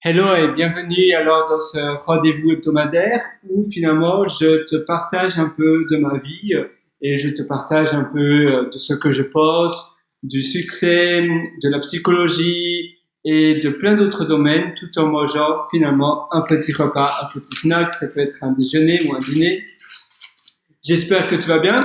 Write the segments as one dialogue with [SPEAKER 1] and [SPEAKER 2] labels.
[SPEAKER 1] Hello et bienvenue alors dans ce rendez-vous hebdomadaire où finalement je te partage un peu de ma vie et je te partage un peu de ce que je pense, du succès, de la psychologie et de plein d'autres domaines tout en mangeant finalement un petit repas, un petit snack, ça peut être un déjeuner ou un dîner. J'espère que tu vas bien.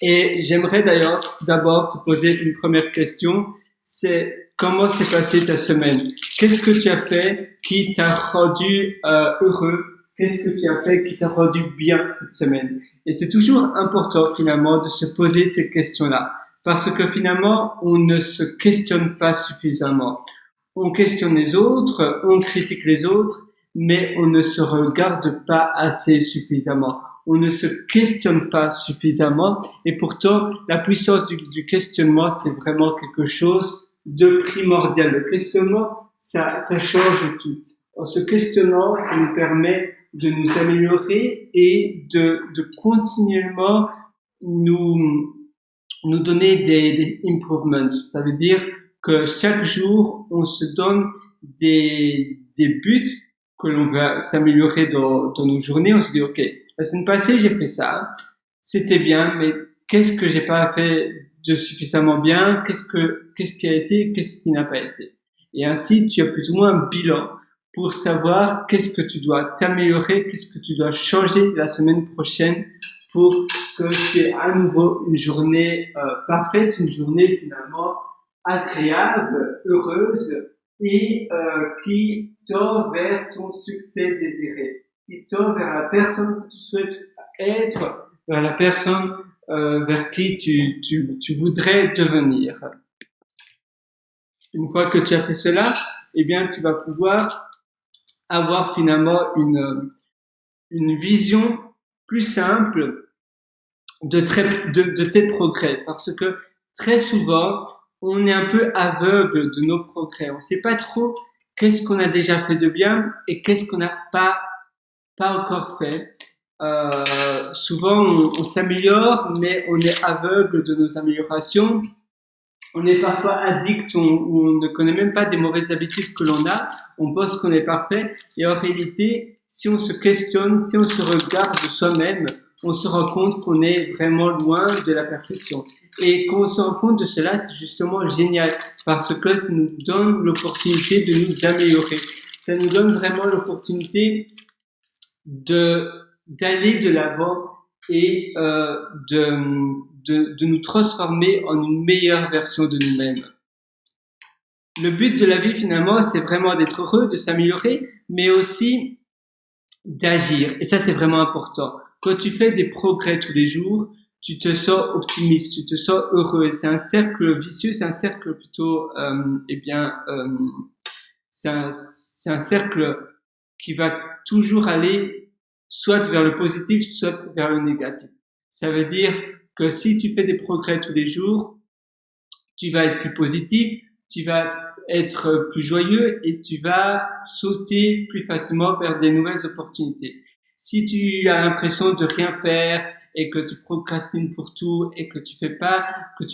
[SPEAKER 1] Et j'aimerais d'ailleurs d'abord te poser une première question, c'est comment s'est passée ta semaine? Qu'est-ce que tu as fait qui t'a rendu heureux? Qu'est-ce que tu as fait qui t'a rendu bien cette semaine? Et c'est toujours important finalement de se poser ces questions-là, parce que finalement on ne se questionne pas suffisamment. On questionne les autres, on critique les autres, mais on ne se regarde pas assez suffisamment. On ne se questionne pas suffisamment et pourtant la puissance du questionnement c'est vraiment quelque chose de primordial. Le questionnement ça change tout. En se questionnant ça nous permet de nous améliorer et de continuellement nous nous donner des improvements. Ça veut dire que chaque jour, on se donne des buts que l'on va s'améliorer dans nos journées. On se dit, OK, la semaine passée, j'ai fait ça. C'était bien, mais qu'est-ce que j'ai pas fait de suffisamment bien? Qu'est-ce qui a été? Qu'est-ce qui n'a pas été? Et ainsi, tu as plus ou moins un bilan pour savoir qu'est-ce que tu dois t'améliorer, qu'est-ce que tu dois changer la semaine prochaine pour que c'est à nouveau une journée parfaite, une journée finalement agréable, heureuse et qui tend vers ton succès désiré, qui tend vers la personne que tu souhaites être, vers la personne vers qui tu voudrais devenir. Une fois que tu as fait cela, eh bien tu vas pouvoir avoir finalement une vision plus simple de tes progrès, parce que très souvent on est un peu aveugle de nos progrès. On ne sait pas trop qu'est-ce qu'on a déjà fait de bien et qu'est-ce qu'on n'a pas encore fait. Souvent on s'améliore, mais on est aveugle de nos améliorations. On est parfois addict, on ne connaît même pas des mauvaises habitudes que l'on a. On pense qu'on est parfait et en réalité, si on se questionne, si on se regarde de soi-même, on se rend compte qu'on est vraiment loin de la perfection. Et quand on se rend compte de cela, c'est justement génial parce que ça nous donne l'opportunité de nous améliorer. Ça nous donne vraiment l'opportunité d'aller de l'avant et de nous transformer en une meilleure version de nous-mêmes. Le but de la vie finalement, c'est vraiment d'être heureux, de s'améliorer, mais aussi d'agir. Et ça, c'est vraiment important. Quand tu fais des progrès tous les jours, tu te sens optimiste, tu te sens heureux. Et c'est un cercle vicieux, c'est un cercle plutôt, c'est un cercle qui va toujours aller soit vers le positif, soit vers le négatif. Ça veut dire que si tu fais des progrès tous les jours, tu vas être plus positif, tu vas être plus joyeux et tu vas sauter plus facilement vers des nouvelles opportunités. Si tu as l'impression de rien faire et que tu procrastines pour tout et que tu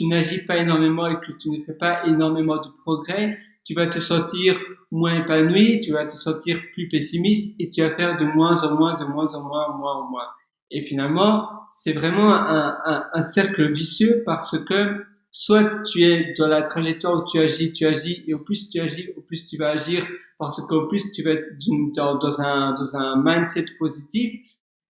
[SPEAKER 1] n'agis pas énormément et que tu ne fais pas énormément de progrès, tu vas te sentir moins épanoui, tu vas te sentir plus pessimiste et tu vas faire de moins en moins, moins en moins. Et finalement, c'est vraiment un cercle vicieux parce que soit tu es dans la trajectoire où tu agis, et au plus tu agis, au plus tu vas agir, parce qu'au plus tu vas être dans un mindset positif.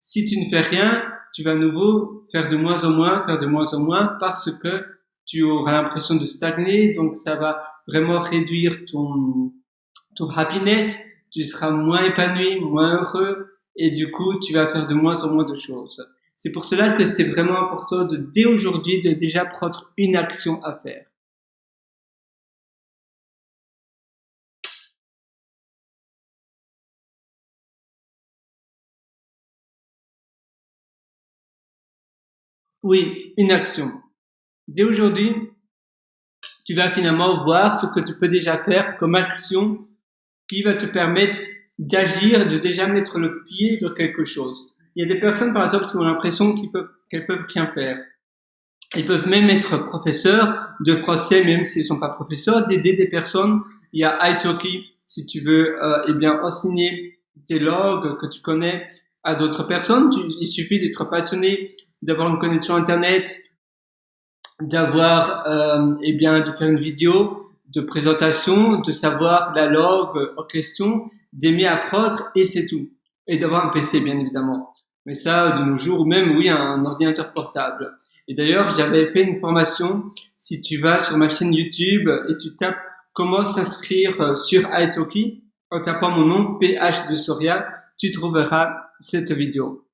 [SPEAKER 1] Si tu ne fais rien, tu vas à nouveau faire de moins en moins, parce que tu auras l'impression de stagner, donc ça va vraiment réduire ton happiness, tu seras moins épanoui, moins heureux, et du coup, tu vas faire de moins en moins de choses. C'est pour cela que c'est vraiment important de, dès aujourd'hui, de déjà prendre une action à faire. Oui, une action. Dès aujourd'hui, tu vas finalement voir ce que tu peux déjà faire comme action qui va te permettre d'agir, de déjà mettre le pied dans quelque chose. Il y a des personnes, par exemple, qui ont l'impression qu'elles peuvent rien faire. Ils peuvent même être professeurs de français, même s'ils ne sont pas professeurs, d'aider des personnes. Il y a italki, si tu veux, enseigner tes langues que tu connais à d'autres personnes, il suffit d'être passionné, d'avoir une connexion Internet, d'avoir, de faire une vidéo de présentation, de savoir la langue en question, d'aimer apprendre et c'est tout. Et d'avoir un PC, bien évidemment. Mais ça, de nos jours, ou même, oui, un ordinateur portable. Et d'ailleurs, j'avais fait une formation. Si tu vas sur ma chaîne YouTube et tu tapes comment s'inscrire sur italki, en tapant mon nom, PH de Soria, tu trouveras cette vidéo.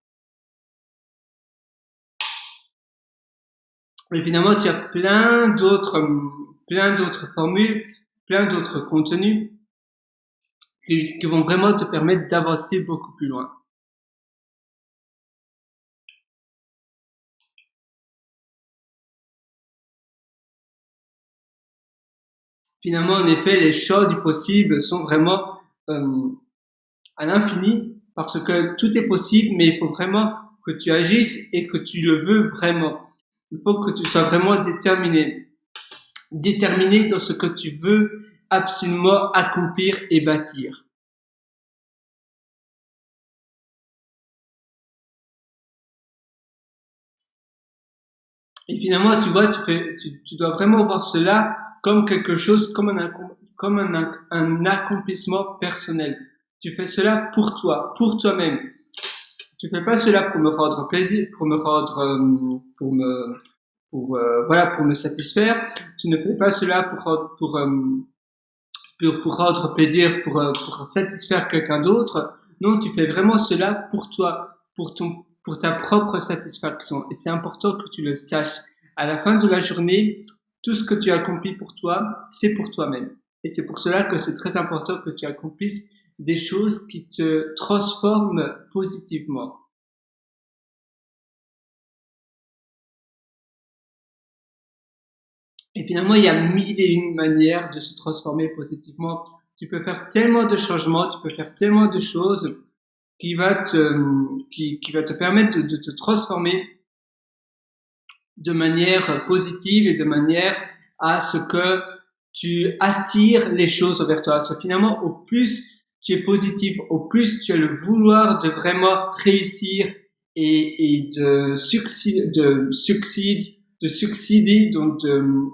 [SPEAKER 1] Et finalement, tu as plein d'autres formules, plein d'autres contenus qui vont vraiment te permettre d'avancer beaucoup plus loin. Finalement, en effet, les champs du possible sont vraiment à l'infini parce que tout est possible, mais il faut vraiment que tu agisses et que tu le veux vraiment. Il faut que tu sois vraiment déterminé dans ce que tu veux absolument accomplir et bâtir. Et finalement, tu vois, tu dois vraiment voir cela comme quelque chose, comme un accomplissement personnel. Tu fais cela pour toi, pour toi-même. Tu fais pas cela pour me rendre plaisir, pour me rendre, pour me satisfaire. Tu ne fais pas cela pour rendre plaisir, pour satisfaire quelqu'un d'autre. Non, tu fais vraiment cela pour toi, pour ta propre satisfaction. Et c'est important que tu le saches. À la fin de la journée, tout ce que tu accomplis pour toi, c'est pour toi-même. Et c'est pour cela que c'est très important que tu accomplisses des choses qui te transforment positivement. Et finalement, il y a mille et une manières de se transformer positivement. Tu peux faire tellement de changements, tu peux faire tellement de choses qui va te permettre de te transformer de manière positive et de manière à ce que tu attires les choses vers toi. Parce que finalement, au plus tu es positif, au plus tu as le vouloir de vraiment réussir et de succéder, donc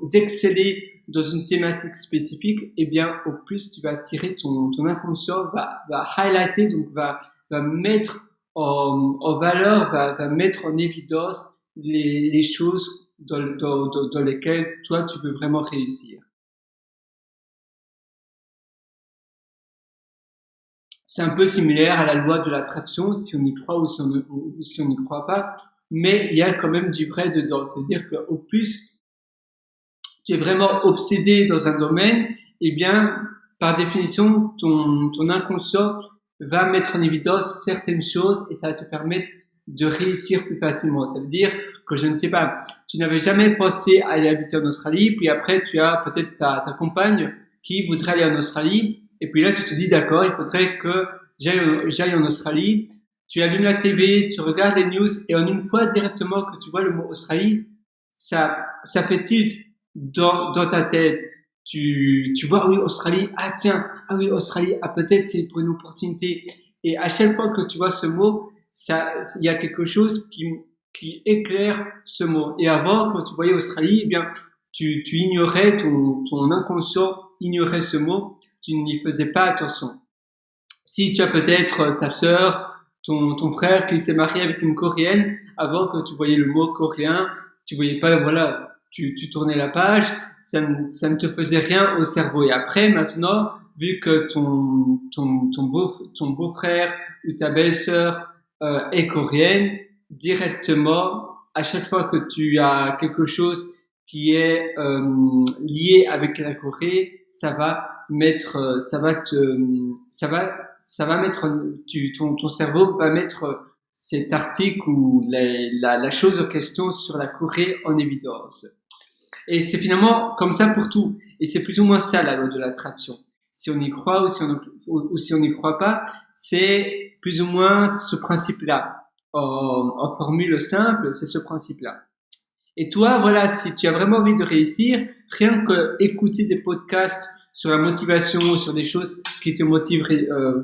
[SPEAKER 1] d'exceller dans une thématique spécifique, eh bien, au plus tu vas attirer ton inconscient va highlighter, donc va mettre en valeur, va mettre en évidence les choses dans lesquelles toi tu veux vraiment réussir. C'est un peu similaire à la loi de l'attraction, si on y croit ou si on n'y croit pas, mais il y a quand même du vrai dedans. C'est-à-dire qu'au plus tu es vraiment obsédé dans un domaine, eh bien, par définition, ton inconscient va mettre en évidence certaines choses et ça va te permettre de réussir plus facilement. Ça veut dire que, je ne sais pas, tu n'avais jamais pensé à aller habiter en Australie, puis après tu as peut-être ta compagne qui voudrait aller en Australie, et puis là tu te dis d'accord, il faudrait que j'aille en Australie. Tu allumes la TV, tu regardes les news, et en une fois directement que tu vois le mot Australie, ça fait tilt dans ta tête. Tu vois, oui, Australie, ah tiens, ah oui, Australie, ah peut-être c'est pour une opportunité. Et à chaque fois que tu vois ce mot, il y a quelque chose qui éclaire ce mot. Et avant, quand tu voyais Australie, eh bien, tu ignorais, ton inconscient ignorait ce mot, tu n'y faisais pas attention. Si tu as peut-être ta sœur, ton frère qui s'est marié avec une coréenne, avant que tu voyais le mot coréen, tu voyais pas, voilà, tu tournais la page, ça ne te faisait rien au cerveau. Et après, maintenant, vu que ton beau-frère ou ta belle-sœur est coréenne, directement, à chaque fois que tu as quelque chose qui est lié avec la Corée, ça va mettre, ton cerveau va mettre cet article ou la chose en question sur la Corée en évidence. Et c'est finalement comme ça pour tout. Et c'est plus ou moins ça la loi de l'attraction. Si on y croit ou si on n'y croit pas, c'est plus ou moins ce principe-là. En formule simple, c'est ce principe-là. Et toi, voilà, si tu as vraiment envie de réussir, rien que écouter des podcasts sur la motivation, sur des choses qui te motivent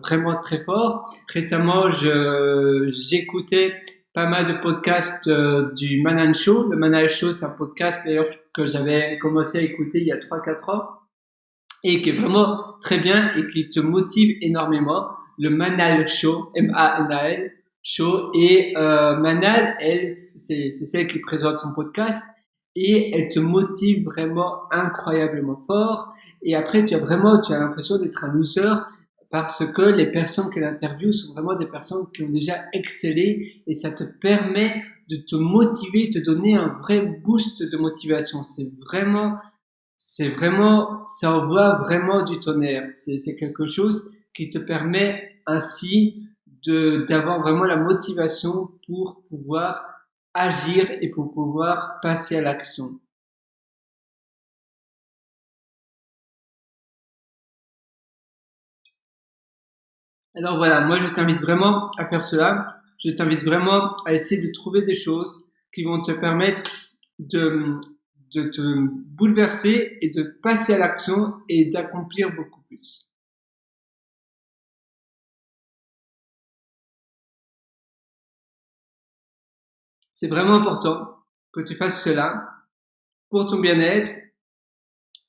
[SPEAKER 1] vraiment très fort. Récemment, j'écoutais pas mal de podcasts du Manan Show. Le Manan Show, c'est un podcast d'ailleurs que j'avais commencé à écouter il y a 3-4 ans et qui est vraiment très bien et qui te motive énormément. Le Manal Show, M-A-N-A-L Show. Et Manal, elle, c'est celle qui présente son podcast et elle te motive vraiment incroyablement fort. Et après, tu as l'impression d'être un loser parce que les personnes qu'elle interviewe sont vraiment des personnes qui ont déjà excellé et ça te permet de te motiver, te donner un vrai boost de motivation. Ça envoie vraiment du tonnerre. C'est quelque chose qui te permet ainsi d'avoir vraiment la motivation pour pouvoir agir et pour pouvoir passer à l'action. Alors voilà, moi je t'invite vraiment à faire cela. Je t'invite vraiment à essayer de trouver des choses qui vont te permettre de, de te bouleverser et de passer à l'action et d'accomplir beaucoup plus. C'est vraiment important que tu fasses cela pour ton bien-être.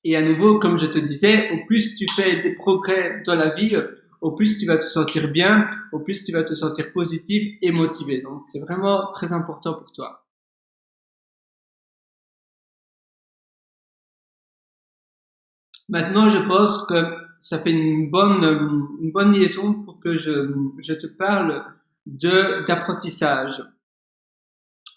[SPEAKER 1] Et à nouveau, comme je te disais, au plus tu fais des progrès dans la vie, au plus tu vas te sentir bien, au plus tu vas te sentir positif et motivé. Donc c'est vraiment très important pour toi. Maintenant, je pense que ça fait une bonne liaison pour que je te parle d'apprentissage.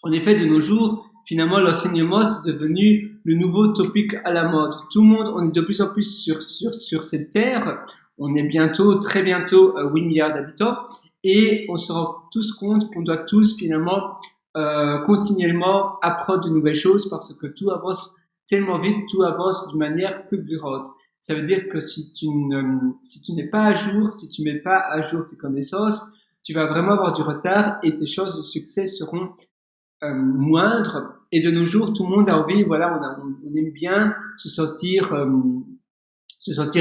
[SPEAKER 1] En effet, de nos jours, finalement, l'enseignement, c'est devenu le nouveau topic à la mode. Tout le monde, on est de plus en plus sur cette terre. On est bientôt, très bientôt, 8 milliards d'habitants. Et on se rend tous compte qu'on doit tous, finalement, continuellement apprendre de nouvelles choses parce que tout avance tellement vite, tout avance d'une manière fulgurante. Ça veut dire que si tu n'es pas à jour, si tu mets pas à jour tes connaissances, tu vas vraiment avoir du retard et tes chances de succès seront moindre. Et de nos jours, tout le monde a envie, voilà, on aime bien se sentir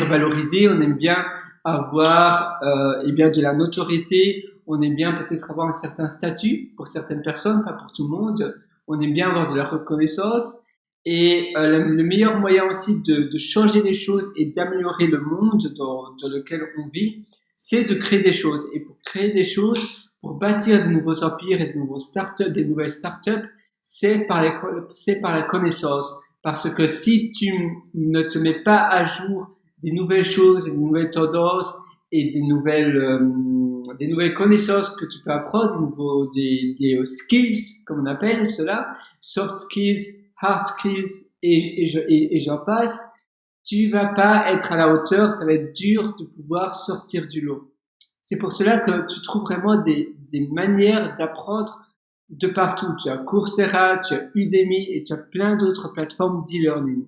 [SPEAKER 1] valorisé, on aime bien avoir eh bien de la notoriété, on aime bien peut-être avoir un certain statut pour certaines personnes, pas pour tout le monde. On aime bien avoir de la reconnaissance. Et le meilleur moyen aussi de changer les choses et d'améliorer le monde dans lequel on vit, c'est de créer des choses. Et pour créer des choses, pour bâtir de nouveaux empires et de nouveaux startups, des nouvelles startups, c'est par la connaissance. Parce que si tu ne te mets pas à jour des nouvelles choses, des nouvelles tendances et des nouvelles connaissances que tu peux apprendre, des skills, comme on appelle cela, soft skills, hard skills et j'en passe, tu vas pas être à la hauteur, ça va être dur de pouvoir sortir du lot. C'est pour cela que tu trouves vraiment des manières d'apprendre de partout. Tu as Coursera, tu as Udemy et tu as plein d'autres plateformes d'e-learning.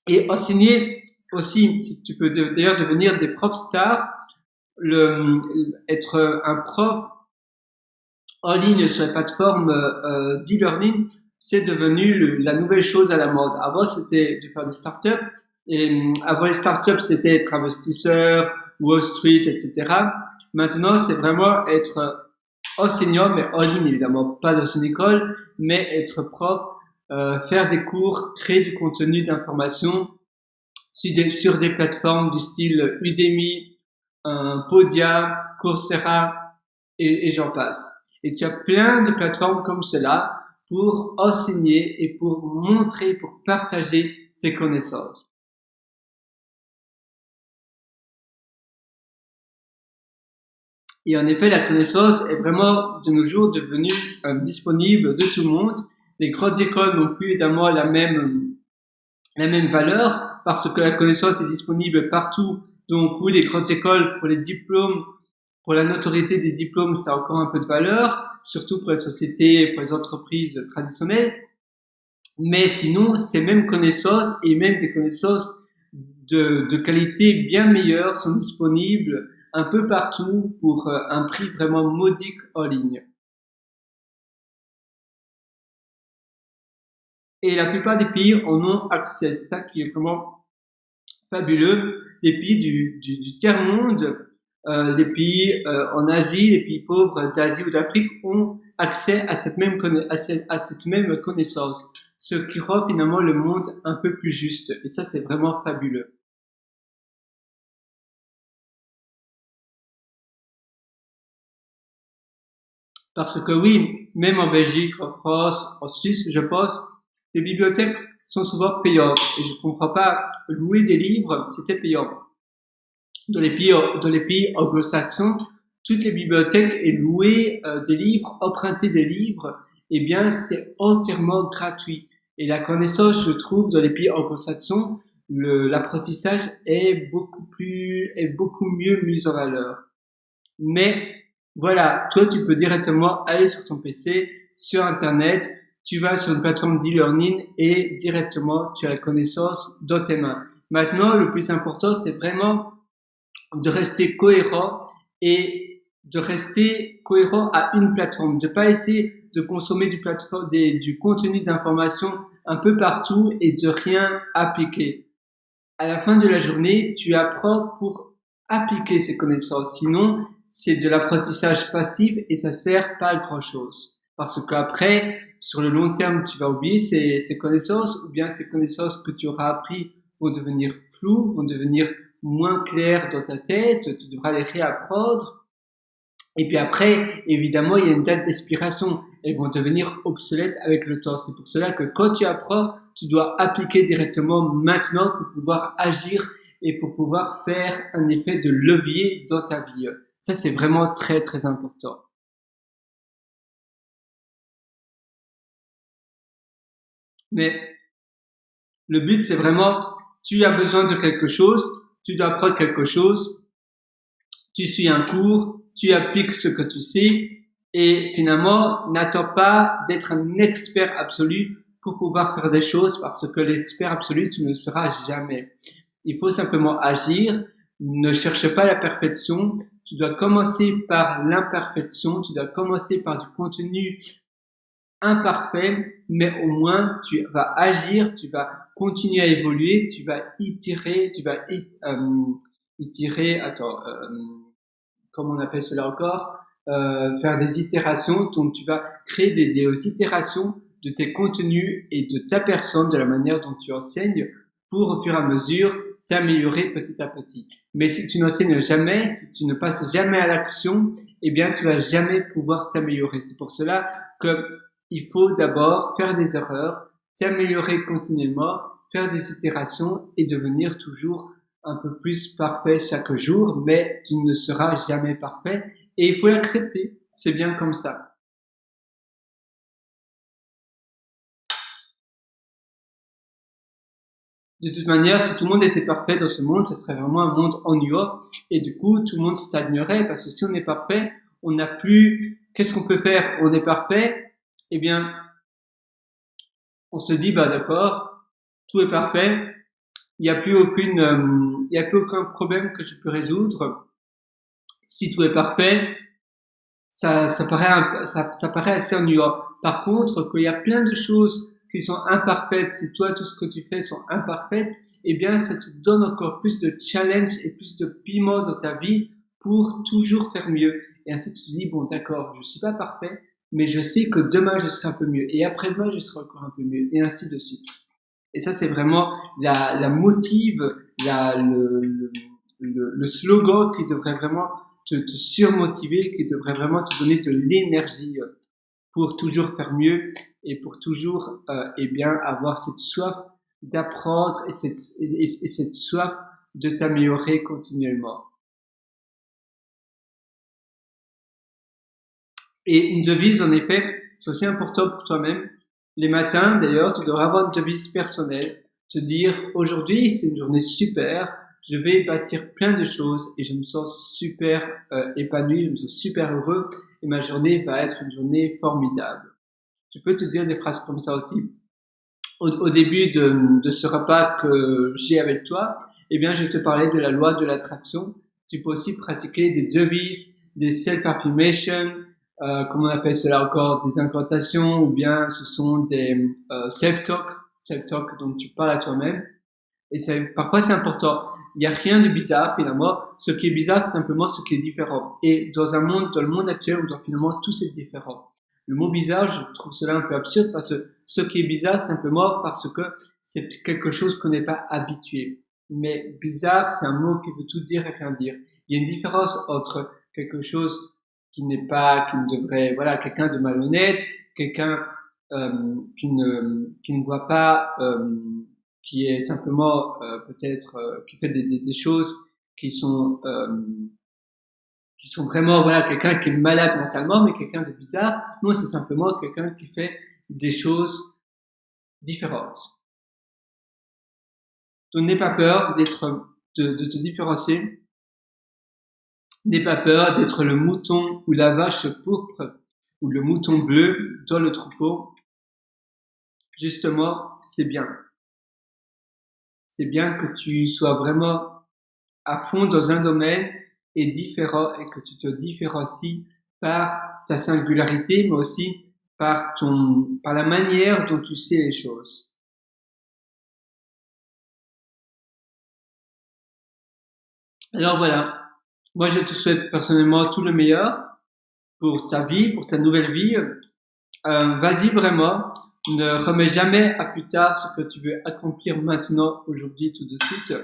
[SPEAKER 1] Et enseigner aussi, si tu peux d'ailleurs devenir des profs stars, être un prof en ligne sur la plateforme d'e-learning, c'est devenu la nouvelle chose à la mode. Avant, c'était de faire des startups. Et avant les startups, c'était être investisseur, Wall Street, etc. Maintenant, c'est vraiment être enseignant, mais en ligne évidemment, pas dans une école, mais être prof, faire des cours, créer du contenu d'information sur des plateformes du style Udemy, Podia, Coursera et j'en passe. Et tu as plein de plateformes comme cela pour enseigner et pour montrer, pour partager tes connaissances. Et en effet, la connaissance est vraiment de nos jours devenue disponible de tout le monde. Les grandes écoles n'ont plus évidemment la même valeur parce que la connaissance est disponible partout. Donc oui, les grandes écoles pour les diplômes, pour la notoriété des diplômes, ça a encore un peu de valeur, surtout pour les sociétés, pour les entreprises traditionnelles. Mais sinon, ces mêmes connaissances et même des connaissances de qualité bien meilleure sont disponibles un peu partout pour un prix vraiment modique en ligne. Et la plupart des pays en ont accès. C'est ça qui est vraiment fabuleux. Les pays du tiers-monde, les pays en Asie, les pays pauvres d'Asie ou d'Afrique ont accès à cette même connaissance. Ce qui rend finalement le monde un peu plus juste. Et ça, c'est vraiment fabuleux. Parce que oui, même en Belgique, en France, en Suisse, je pense, les bibliothèques sont souvent payantes. Et je comprends pas, louer des livres, c'était payant. Dans les pays anglo-saxons, toutes les bibliothèques et louer des livres, emprunter des livres, eh bien, c'est entièrement gratuit. Et la connaissance, je trouve, dans les pays anglo-saxons, l'apprentissage est beaucoup mieux mis en valeur. Mais voilà, toi, tu peux directement aller sur ton PC, sur Internet, tu vas sur une plateforme d'e-learning et directement, tu as la connaissance dans tes mains. Maintenant, le plus important, c'est vraiment de rester cohérent et de rester cohérent à une plateforme, de pas essayer de consommer du contenu d'information un peu partout et de rien appliquer. À la fin de la journée, tu apprends pour appliquer ces connaissances. Sinon, c'est de l'apprentissage passif et ça sert pas à grand chose. Parce qu'après, sur le long terme, tu vas oublier ces connaissances ou bien ces connaissances que tu auras appris vont devenir floues, vont devenir moins claires dans ta tête, tu devras les réapprendre. Et puis après, évidemment, il y a une date d'expiration. Elles vont devenir obsolètes avec le temps. C'est pour cela que quand tu apprends, tu dois appliquer directement maintenant pour pouvoir agir et pour pouvoir faire un effet de levier dans ta vie. Ça, c'est vraiment très, très important. Mais le but, c'est vraiment, tu as besoin de quelque chose, tu dois apprendre quelque chose, tu suis un cours, tu appliques ce que tu sais et finalement, n'attends pas d'être un expert absolu pour pouvoir faire des choses parce que l'expert absolu, tu ne le seras jamais. Il faut simplement agir, ne cherche pas la perfection, tu dois commencer par l'imperfection, tu dois commencer par du contenu imparfait, mais au moins tu vas agir, tu vas continuer à évoluer, tu vas itérer, comment on appelle cela encore, faire des itérations, donc tu vas créer des itérations de tes contenus et de ta personne, de la manière dont tu enseignes, pour au fur et à mesure t'améliorer petit à petit. Mais si tu n'enseignes jamais, si tu ne passes jamais à l'action, eh bien tu vas jamais pouvoir t'améliorer. C'est pour cela que il faut d'abord faire des erreurs, t'améliorer continuellement, faire des itérations et devenir toujours un peu plus parfait chaque jour, mais tu ne seras jamais parfait et il faut l'accepter. C'est bien comme ça. De toute manière, si tout le monde était parfait dans ce monde, ce serait vraiment un monde ennuyeux et du coup, tout le monde stagnerait parce que si on est parfait, on n'a plus, qu'est-ce qu'on peut faire? On est parfait, eh bien, on se dit, bah d'accord, tout est parfait, il y a plus aucun problème que tu peux résoudre. Si tout est parfait, ça paraît assez ennuyeux. Par contre, qu'il y a plein de choses qui sont imparfaites, si toi, tout ce que tu fais sont imparfaites, eh bien, ça te donne encore plus de challenge et plus de piment dans ta vie pour toujours faire mieux. Et ainsi, tu te dis, bon, d'accord, je suis pas parfait, mais je sais que demain, je serai un peu mieux. Et après-demain, je serai encore un peu mieux. Et ainsi de suite. Et ça, c'est vraiment la motive, le slogan qui devrait vraiment te surmotiver, qui devrait vraiment te donner de l'énergie pour toujours faire mieux et pour toujours eh bien avoir cette soif d'apprendre et cette soif de t'améliorer continuellement. Et une devise, en effet, c'est aussi important pour toi-même. Les matins, d'ailleurs, tu devrais avoir une devise personnelle. Te dire, aujourd'hui, c'est une journée super, je vais bâtir plein de choses et je me sens super épanoui, je me sens super heureux et ma journée va être une journée formidable. Tu peux te dire des phrases comme ça aussi. Au début de ce repas que j'ai avec toi, eh bien, je te parlais de la loi de l'attraction. Tu peux aussi pratiquer des devises, des self-affirmation, comment on appelle cela encore, des incantations, ou bien ce sont des self-talk dont tu parles à toi-même. Et parfois c'est important. Il n'y a rien de bizarre finalement. Ce qui est bizarre, c'est simplement ce qui est différent. Et dans le monde actuel, où finalement tout c'est différent. Le mot bizarre, je trouve cela un peu absurde parce que ce qui est bizarre, simplement parce que c'est quelque chose qu'on n'est pas habitué. Mais bizarre, c'est un mot qui veut tout dire et rien dire. Il y a une différence entre quelque chose qui qui ne devrait, voilà, quelqu'un de malhonnête, quelqu'un qui ne voit pas, qui est simplement peut-être qui fait des choses qui sont euh, qui sont vraiment, voilà, quelqu'un qui est malade mentalement, mais quelqu'un de bizarre. Non, c'est simplement quelqu'un qui fait des choses différentes. Donc n'aie pas peur de te différencier. N'aie pas peur d'être le mouton ou la vache pourpre ou le mouton bleu dans le troupeau. Justement, c'est bien. C'est bien que tu sois vraiment à fond dans un domaine et différent et que tu te différencies par ta singularité, mais aussi par la manière dont tu sais les choses. Alors voilà. Moi, je te souhaite personnellement tout le meilleur pour ta vie, pour ta nouvelle vie. Vas-y vraiment. Ne remets jamais à plus tard ce que tu veux accomplir maintenant, aujourd'hui, tout de suite.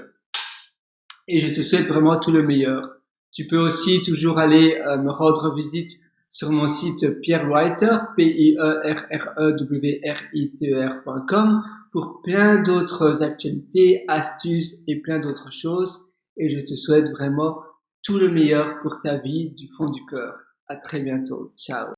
[SPEAKER 1] Et je te souhaite vraiment tout le meilleur. Tu peux aussi toujours aller me rendre visite sur mon site pierrewriter, pierrewriter.com pour plein d'autres actualités, astuces et plein d'autres choses. Et je te souhaite vraiment tout le meilleur pour ta vie du fond du cœur. À très bientôt. Ciao.